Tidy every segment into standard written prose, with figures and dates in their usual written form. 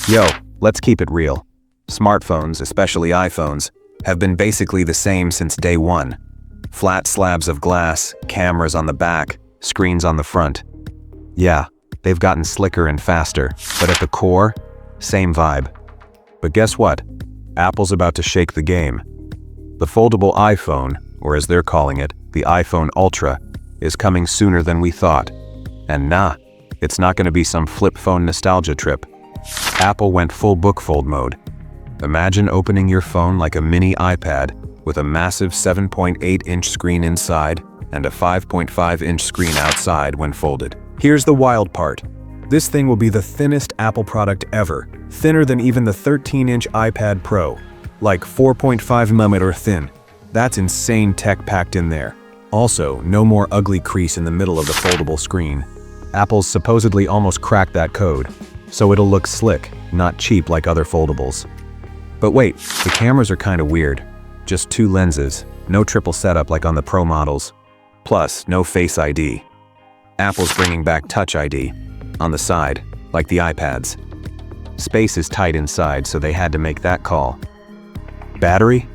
Yo, let's keep it real. Smartphones, especially iPhones, have been basically the same since day one. Flat slabs of glass, cameras on the back, screens on the front. Yeah, they've gotten slicker and faster, but at the core, same vibe. But guess what? Apple's about to shake the game. The foldable iPhone, or as they're calling it, the iPhone Ultra, is coming sooner than we thought. And nah, it's not going to be some flip phone nostalgia trip. Apple went full book fold mode. Imagine opening your phone like a mini iPad with a massive 7.8-inch screen inside and a 5.5-inch screen outside when folded. Here's the wild part. This thing will be the thinnest Apple product ever, thinner than even the 13-inch iPad Pro, like 4.5mm thin. That's insane tech packed in there. Also, no more ugly crease in the middle of the foldable screen. Apple's supposedly almost cracked that code, so it'll look slick, not cheap like other foldables. But wait, the cameras are kinda weird. Just two lenses, no triple setup like on the Pro models. Plus, no Face ID. Apple's bringing back Touch ID, on the side, like the iPads. Space is tight inside, so they had to make that call. Battery?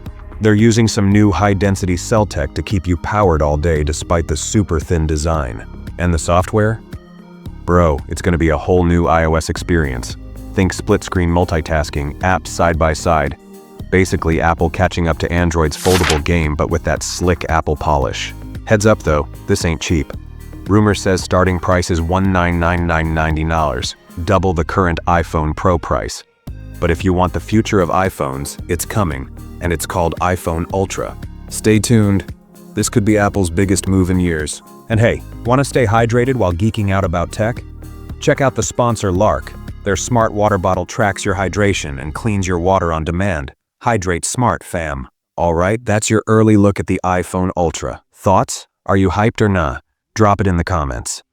They're using some new high-density cell tech to keep you powered all day despite the super thin design. And the software? Bro, it's gonna be a whole new iOS experience. Think split-screen multitasking, apps side by side. Basically Apple catching up to Android's foldable game but with that slick Apple polish. Heads up though, this ain't cheap. Rumor says starting price is $1,999.90, double the current iPhone Pro price. But if you want the future of iPhones, it's coming, and it's called iPhone Ultra. Stay tuned. This could be Apple's biggest move in years. And hey, want to stay hydrated while geeking out about tech? Check out the sponsor Lark. Their smart water bottle tracks your hydration and cleans your water on demand. Hydrate smart, fam. Alright, that's your early look at the iPhone Ultra. Thoughts? Are you hyped or nah? Drop it in the comments.